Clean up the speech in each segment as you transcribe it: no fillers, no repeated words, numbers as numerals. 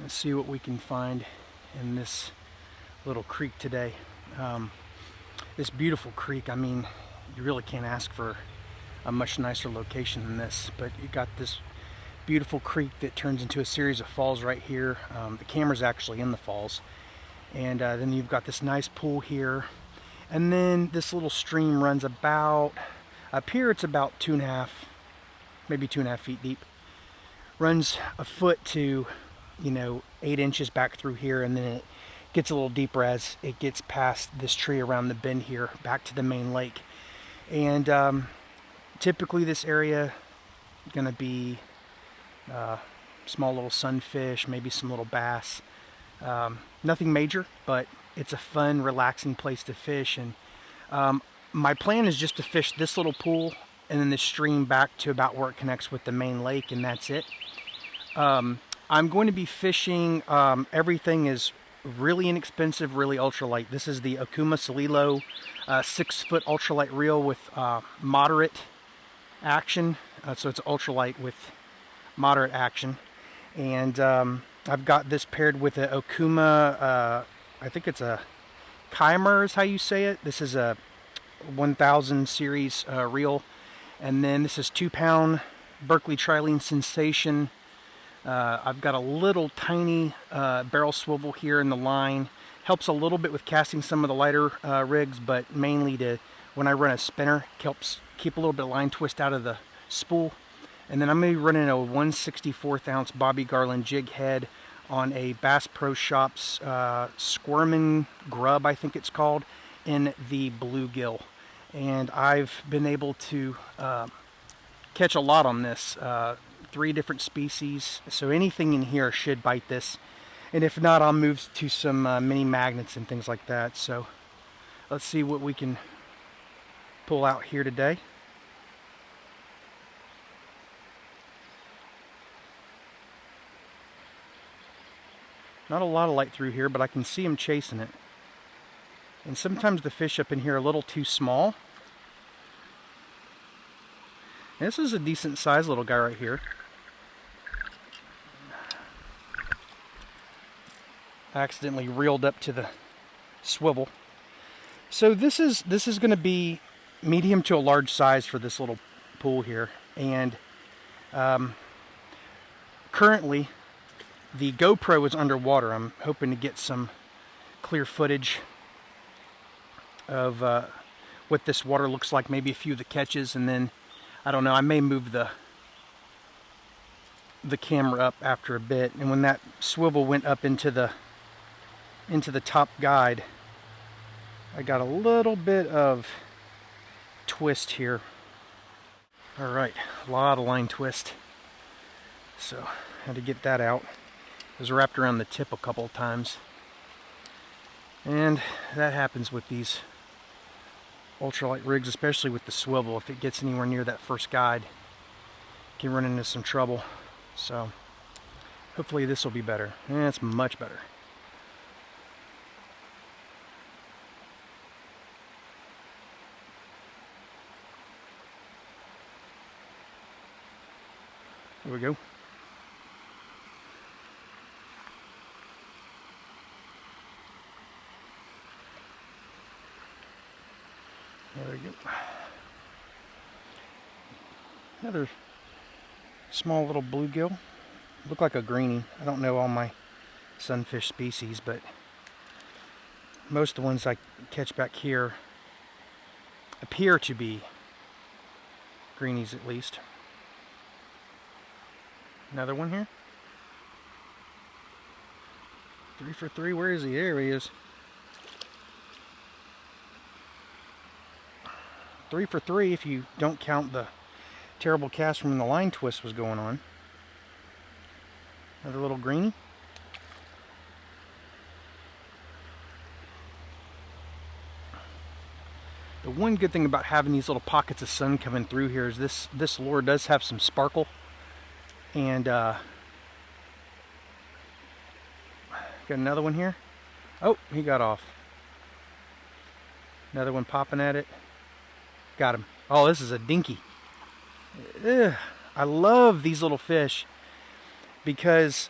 Let's see what we can find in this little creek today. This beautiful creek, I mean, you really can't ask for a much nicer location than this, but you got this beautiful creek that turns into a series of falls right here. The camera's actually in the falls, and then you've got this nice pool here, and then this little stream runs about, up here it's about 2.5, maybe 2.5 feet deep, runs a foot to 8 inches back through here, and then it gets a little deeper as it gets past this tree around the bend here back to the main lake. And typically this area is going to be small little sunfish, maybe some little bass. Nothing major, but it's a fun, relaxing place to fish. And my plan is just to fish this little pool and then the stream back to about where it connects with the main lake, and that's it. I'm going to be fishing, everything is really inexpensive, really ultralight. This is the Okuma Solilo 6-foot ultralight reel with moderate action. So it's ultralight with moderate action. And I've got this paired with an Okuma, I think it's a Keimer is how you say it. This is a 1000 series reel. And then this is 2-pound Berkley Trilene Sensation. I've got a little tiny barrel swivel here in the line. Helps a little bit with casting some of the lighter rigs, but mainly to, when I run a spinner, helps keep a little bit of line twist out of the spool. And then I'm going to be running a 1/64 ounce Bobby Garland jig head on a Bass Pro Shops Squirmin' Grub, I think it's called, in the bluegill. And I've been able to catch a lot on this. 3 different species, so anything in here should bite this, and if not, I'll move to some mini magnets and things like that. So let's see what we can pull out here today. Not a lot of light through here, but I can see them chasing it, and sometimes the fish up in here are a little too small. And this is a decent sized little guy right here. I accidentally reeled up to the swivel. So this is going to be medium to a large size for this little pool here. And currently the GoPro is underwater. I'm hoping to get some clear footage of what this water looks like, maybe a few of the catches, and then I don't know, I may move the camera up after a bit. And when that swivel went up into the top guide, I got a little bit of twist here. All right, a lot of line twist. So had to get that out. It was wrapped around the tip a couple of times. And that happens with these ultralight rigs, especially with the swivel. If it gets anywhere near that first guide, you can run into some trouble. So hopefully this will be better. And it's much better. There we go. There we go. Another small little bluegill. Look like a greenie. I don't know all my sunfish species, but most of the ones I catch back here appear to be greenies at least. Another one here. 3 for 3. Where is he? There he is. 3 for 3 if you don't count the terrible cast from when the line twist was going on. Another little greenie. The one good thing about having these little pockets of sun coming through here is this lure does have some sparkle. And got another one here. Oh, he got off. Another one popping at it. Got him. Oh, this is a dinky. Ugh. I love these little fish because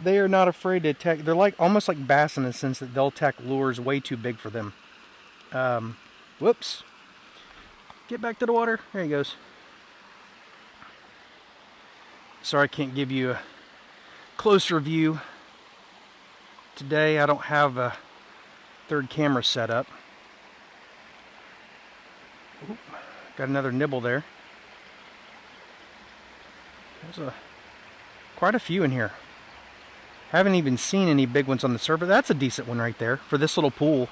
They are not afraid to attack. They're like almost like bass in the sense that they'll attack lures way too big for them. Whoops. Get back to the water. There he goes. Sorry I can't give you a closer view. Today I don't have a third camera set up. Oop, got another nibble there. There's quite a few in here. Haven't even seen any big ones on the surface. That's a decent one right there for this little pool.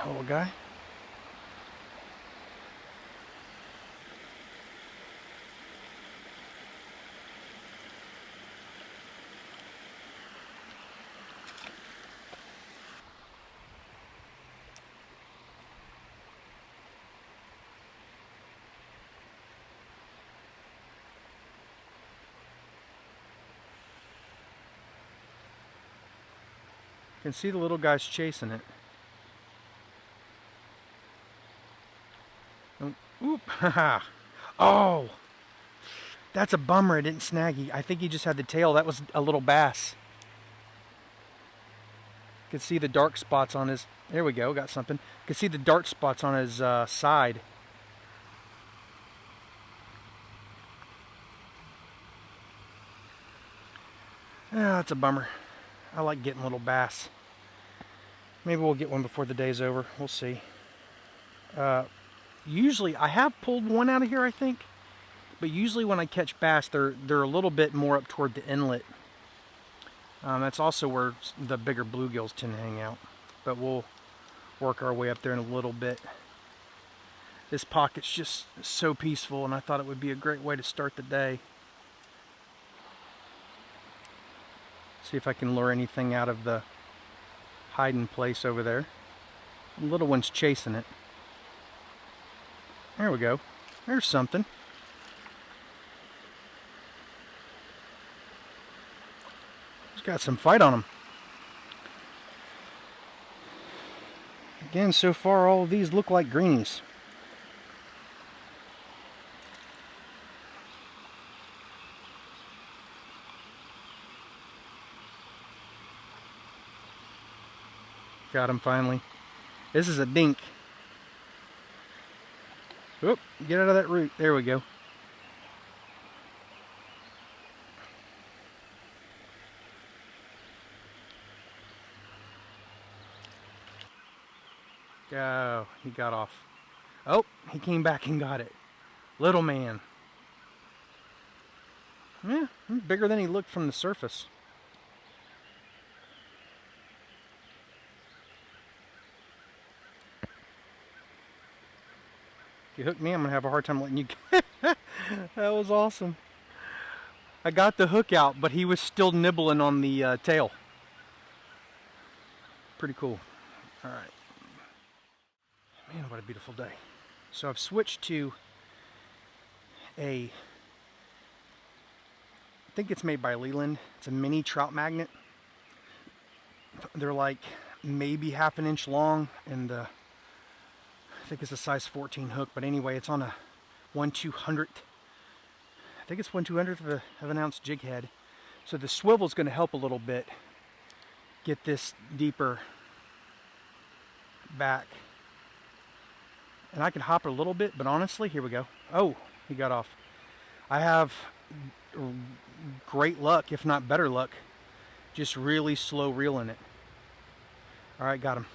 Little guy. You can see the little guy's chasing it. Oop, haha. Oh, that's a bummer. I didn't snag. I think he just had the tail. That was a little bass. You can see the dark spots on his. There we go. Got something. You can see the dark spots on his side. Ah, that's a bummer. I like getting little bass. Maybe we'll get one before the day's over. We'll see. Usually, I have pulled one out of here, I think. But usually when I catch bass, they're a little bit more up toward the inlet. That's also where the bigger bluegills tend to hang out. But we'll work our way up there in a little bit. This pocket's just so peaceful, and I thought it would be a great way to start the day. See if I can lure anything out of the hiding place over there. The little one's chasing it. There we go. There's something. He's got some fight on him. Again, so far all of these look like greenies. Got him finally. This is a dink. Oop, get out of that root. There we go. Oh, he got off. Oh, he came back and got it. Little man. Yeah, bigger than he looked from the surface. If you hook me, I'm going to have a hard time letting you go. That was awesome. I got the hook out, but he was still nibbling on the tail. Pretty cool. All right. Man, what a beautiful day. So I've switched to I think it's made by Leland. It's a mini trout magnet. They're like maybe half an inch long, and I think it's a size 14 hook, but anyway, it's on a 1/200th. I think it's 1/200th of an ounce jig head. So the swivel's going to help a little bit get this deeper back. And I can hop it a little bit, but honestly, here we go. Oh, he got off. I have great luck, if not better luck, just really slow reeling it. All right, got him.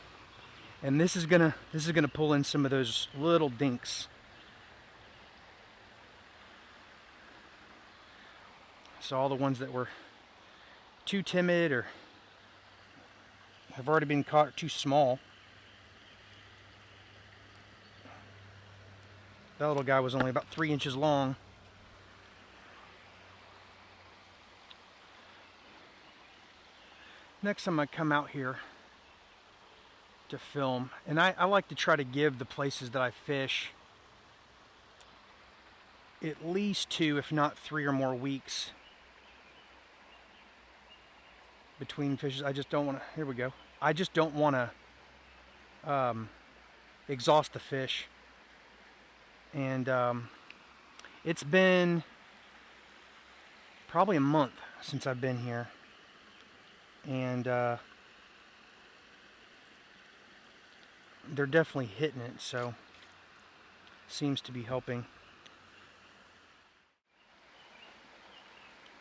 And this is gonna pull in some of those little dinks. So all the ones that were too timid or have already been caught too small. That little guy was only about 3 inches long. Next time I come out here to film, and I like to try to give the places that I fish at least 2, if not 3 or more weeks between fishes. I just don't want to, here we go. I just don't want to exhaust the fish. And it's been probably a month since I've been here, and they're definitely hitting it, so seems to be helping.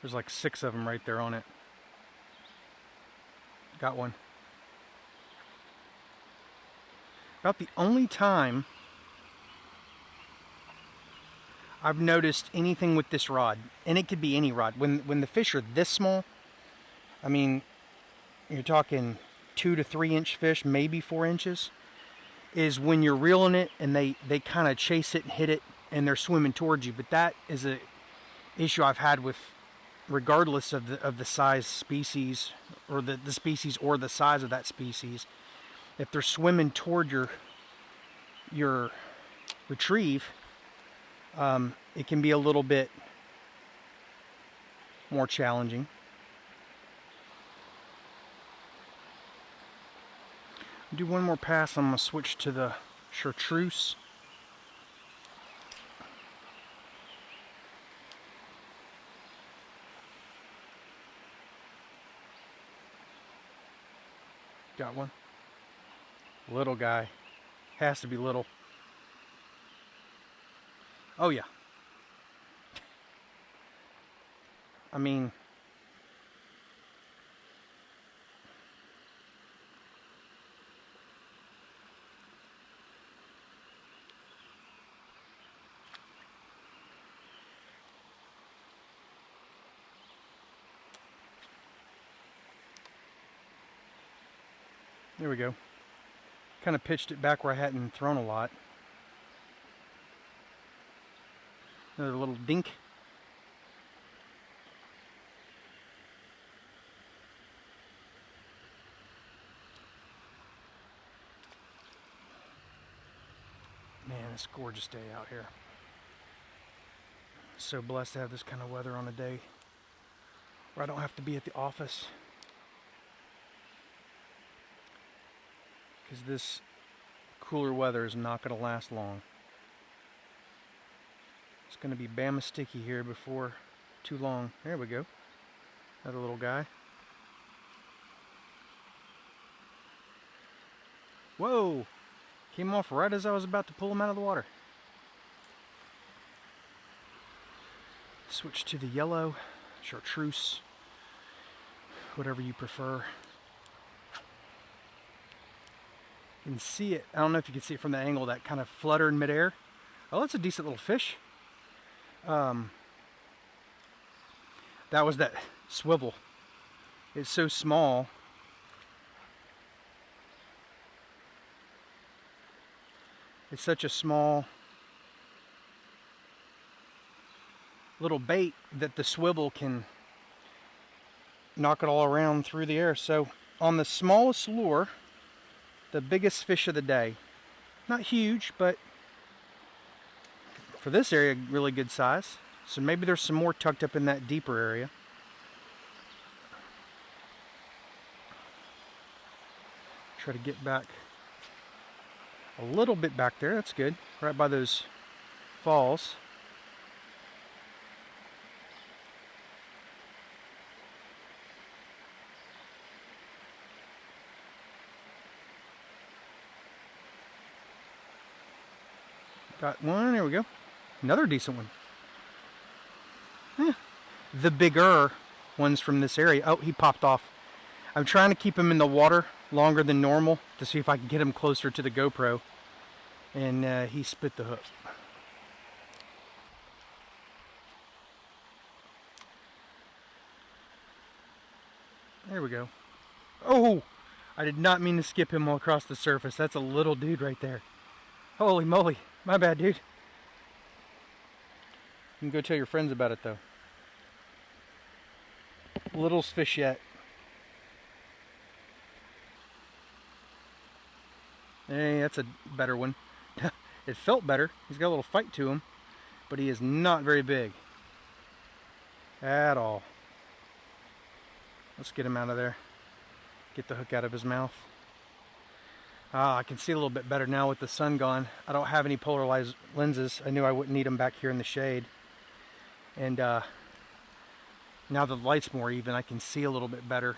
There's like 6 of them right there on it. Got one. About the only time I've noticed anything with this rod, and it could be any rod, when the fish are this small, I mean, you're talking 2 to 3 inch fish, maybe 4 inches, is when you're reeling it and they kind of chase it and hit it and they're swimming towards you. But that is a issue I've had with, regardless of the size species, or the species or the size of that species. If they're swimming toward your retrieve, it can be a little bit more challenging. Do one more pass. I'm going to switch to the chartreuse. Got one. Little guy. Has to be little. Oh yeah. I mean, there we go. Kind of pitched it back where I hadn't thrown a lot. Another little dink. Man, it's a gorgeous day out here. So blessed to have this kind of weather on a day where I don't have to be at the office. Because this cooler weather is not going to last long. It's going to be Bama sticky here before too long. There we go. Another little guy. Whoa! Came off right as I was about to pull him out of the water. Switch to the yellow, chartreuse, whatever you prefer. You can see it. I don't know if you can see it from the angle, that kind of flutter in midair. Oh, that's a decent little fish. That was that swivel. It's so small. It's such a small little bait that the swivel can knock it all around through the air. So on the smallest lure, the biggest fish of the day. Not huge, but for this area, really good size. So maybe there's some more tucked up in that deeper area. Try to get back a little bit back there. That's good. Right by those falls. Got one. There we go. Another decent one. The bigger ones from this area. Oh, he popped off. I'm trying to keep him in the water longer than normal to see if I can get him closer to the GoPro. And he spit the hook. There we go. Oh! I did not mean to skip him across the surface. That's a little dude right there. Holy moly. My bad, dude. You can go tell your friends about it, though. Littlest fish yet. Hey, that's a better one. It felt better. He's got a little fight to him, but he is not very big at all. Let's get him out of there. Get the hook out of his mouth. I can see a little bit better now with the sun gone. I don't have any polarized lenses. I knew I wouldn't need them back here in the shade. And now the light's more even, I can see a little bit better.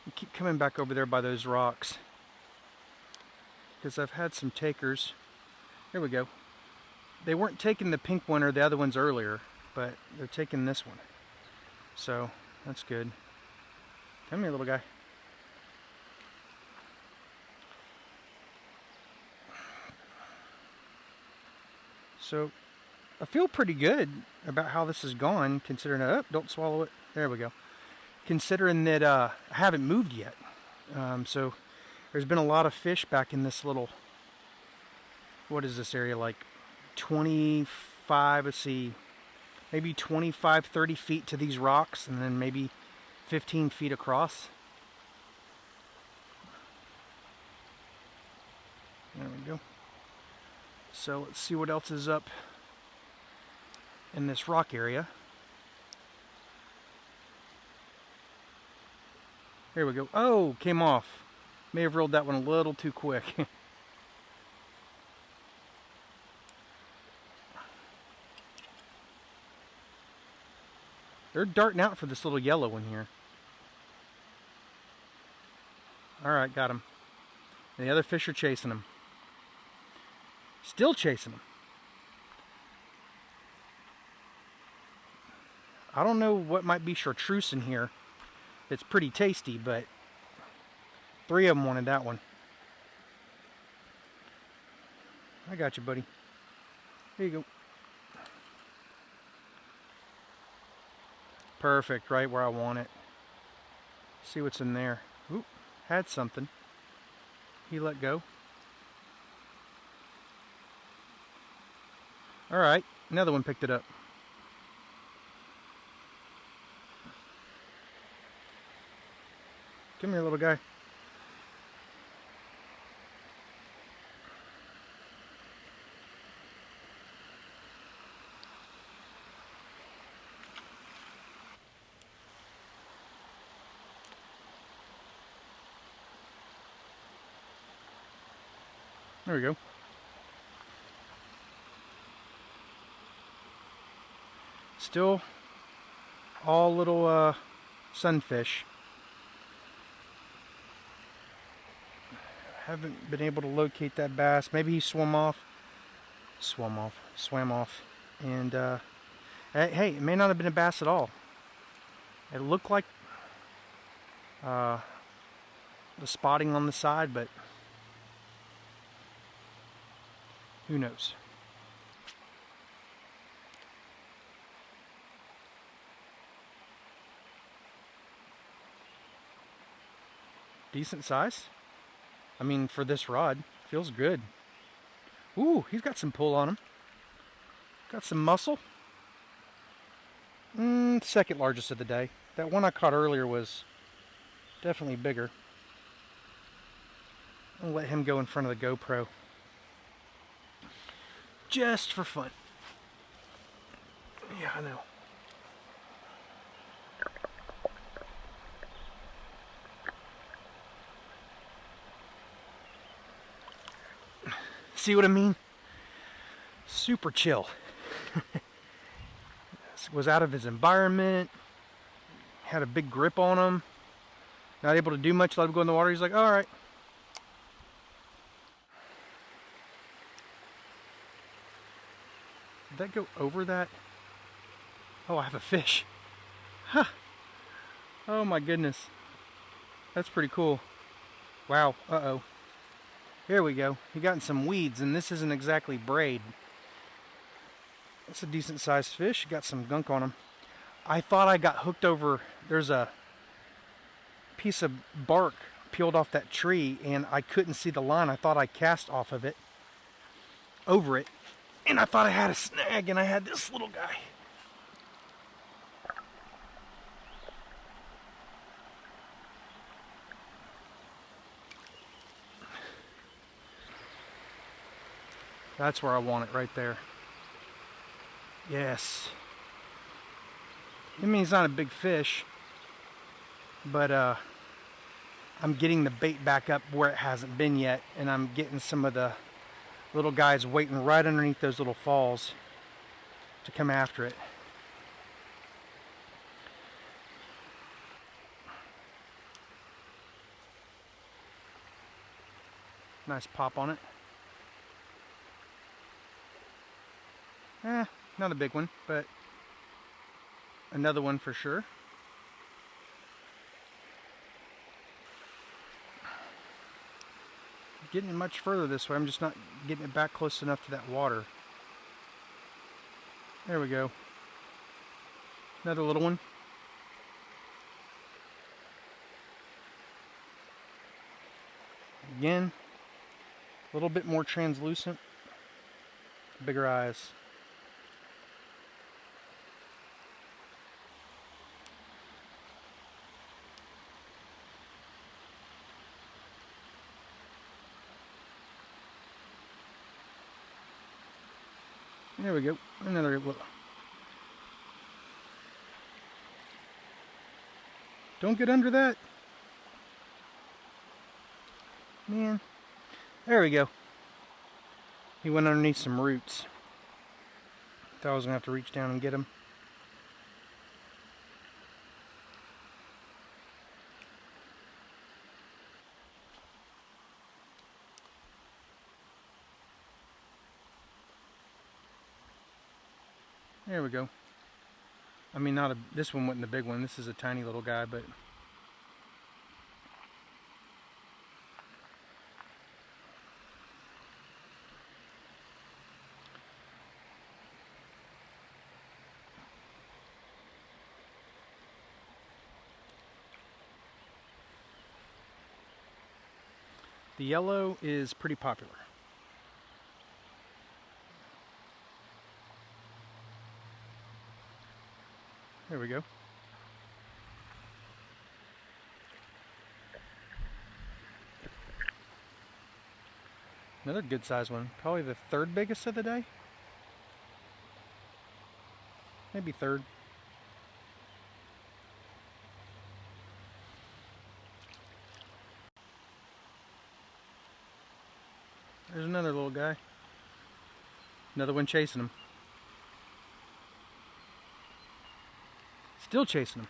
I keep coming back over there by those rocks, because I've had some takers. There we go. They weren't taking the pink one or the other ones earlier, but they're taking this one. So that's good. Come here, little guy. So I feel pretty good about how this has gone, considering that, oh, don't swallow it. There we go. Considering that I haven't moved yet. So there's been a lot of fish back in this little, what is this area, like 25, let's see, maybe 25, 30 feet to these rocks, and then maybe 15 feet across. There we go. So let's see what else is up in this rock area. There we go. Oh, came off. May have reeled that one a little too quick. They're darting out for this little yellow one here. Alright, got him. And the other fish are chasing him. Still chasing him. I don't know what might be chartreuse in here. It's pretty tasty, but 3 of them wanted that one. I got you, buddy. Here you go. Perfect, right where I want it. See what's in there. Oop, had something. He let go. Alright, another one picked it up. Come here, little guy. There we go. Still all little sunfish. Haven't been able to locate that bass. Maybe he swam off. And hey, it may not have been a bass at all. It looked like the spotting on the side, but who knows? Decent size. I mean, for this rod, feels good. Ooh, he's got some pull on him. Got some muscle. Second largest of the day. That one I caught earlier was definitely bigger. I'll let him go in front of the GoPro. Just for fun. Yeah, I know. See what I mean? Super chill. Was out of his environment. Had a big grip on him. Not able to do much. Let him go in the water. He's like, all right. Did that go over that? Oh, I have a fish. Huh. Oh my goodness. That's pretty cool. Wow. Uh-oh. Here we go. He got in some weeds, and this isn't exactly braid. That's a decent sized fish. Got some gunk on him. I thought I got hooked over. There's a piece of bark peeled off that tree, and I couldn't see the line. I thought I cast off of it, over it, and I thought I had a snag, and I had this little guy. That's where I want it, right there. Yes. I mean, he's not a big fish, but I'm getting the bait back up where it hasn't been yet, and I'm getting some of the little guys waiting right underneath those little falls to come after it. Nice pop on it. Not a big one, but another one for sure. Getting it much further this way. I'm just not getting it back close enough to that water. There we go. Another little one. Again, a little bit more translucent, bigger eyes. There we go, another little. Don't get under that. Man, there we go. He went underneath some roots. Thought I was gonna have to reach down and get him. There we go. I mean, this one wasn't the big one. This is a tiny little guy, but the yellow is pretty popular. There we go. Another good sized one. Probably the third biggest of the day. Maybe third. There's another little guy. Another one chasing him. Still chasing him.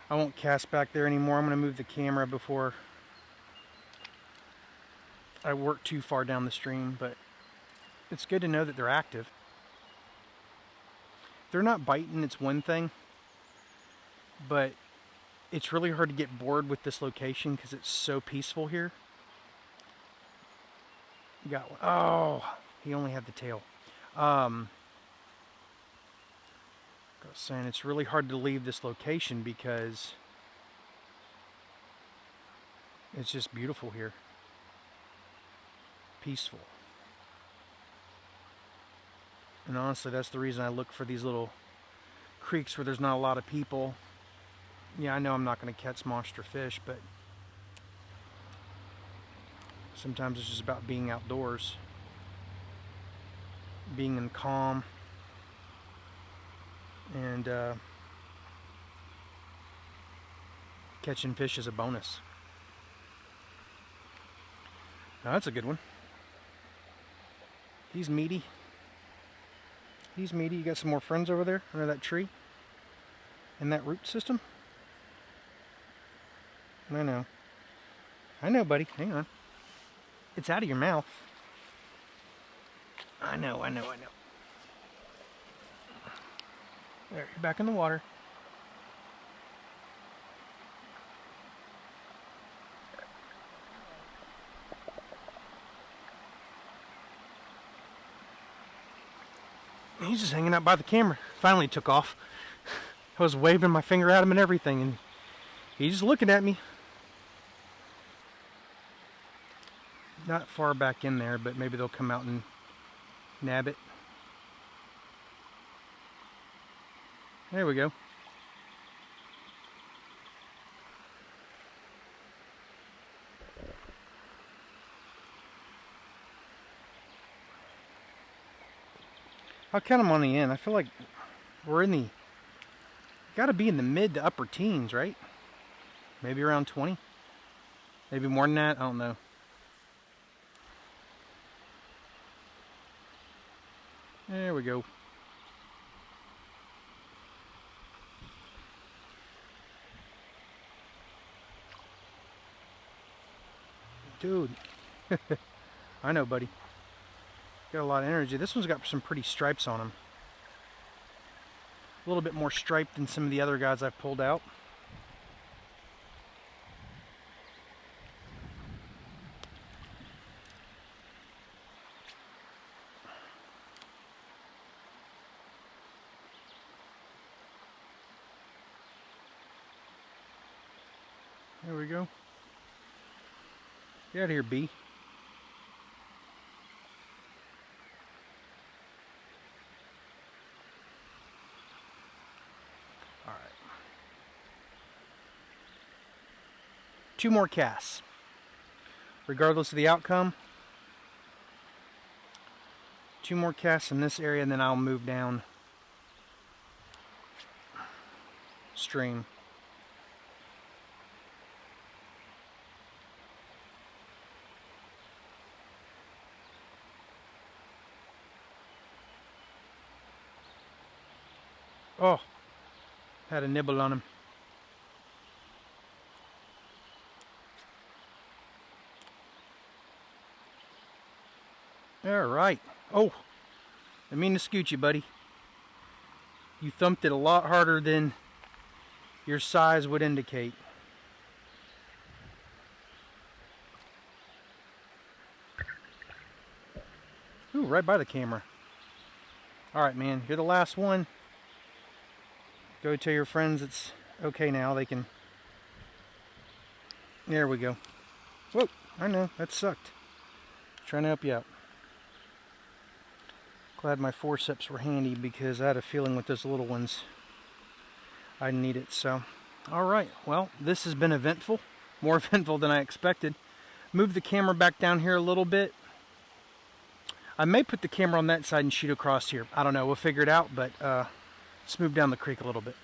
I won't cast back there anymore. I'm going to move the camera before I work too far down the stream, but it's good to know that they're active. They're not biting, it's one thing, but it's really hard to get bored with this location because it's so peaceful here. You got one. Oh, he only had the tail. I was saying it's really hard to leave this location because it's just beautiful here. Peaceful. And honestly, that's the reason I look for these little creeks where there's not a lot of people. Yeah, I know I'm not going to catch monster fish, but sometimes it's just about being outdoors, being in calm, and catching fish is a bonus. Now that's a good one. He's meaty. He's meaty. You got some more friends over there under that tree in that root system? I know. I know, buddy. Hang on. It's out of your mouth. I know. There, you're back in the water. He's just hanging out by the camera. Finally took off. I was waving my finger at him and everything, and he's just looking at me. Not far back in there, but maybe they'll come out and nab it. There we go. I'll count them on the end. I feel like we're in the, gotta be in the mid to upper teens, right? Maybe around 20. Maybe more than that, I don't know. There we go. Dude. I know, buddy. Got a lot of energy. This one's got some pretty stripes on him. A little bit more striped than some of the other guys I've pulled out. There we go. Get out of here, B. All right. 2 more casts. Regardless of the outcome, 2 more casts in this area, and then I'll move down stream. Oh, had a nibble on him. All right. Oh, I mean to scoot you, buddy. You thumped it a lot harder than your size would indicate. Ooh, right by the camera. All right, man, you're the last one. Go tell your friends it's okay now. They can... There we go. Whoa, I know, that sucked. Trying to help you out. Glad my forceps were handy because I had a feeling with those little ones I'd need it. So, alright, well, this has been eventful. More eventful than I expected. Move the camera back down here a little bit. I may put the camera on that side and shoot across here. I don't know, we'll figure it out, but let's move down the creek a little bit.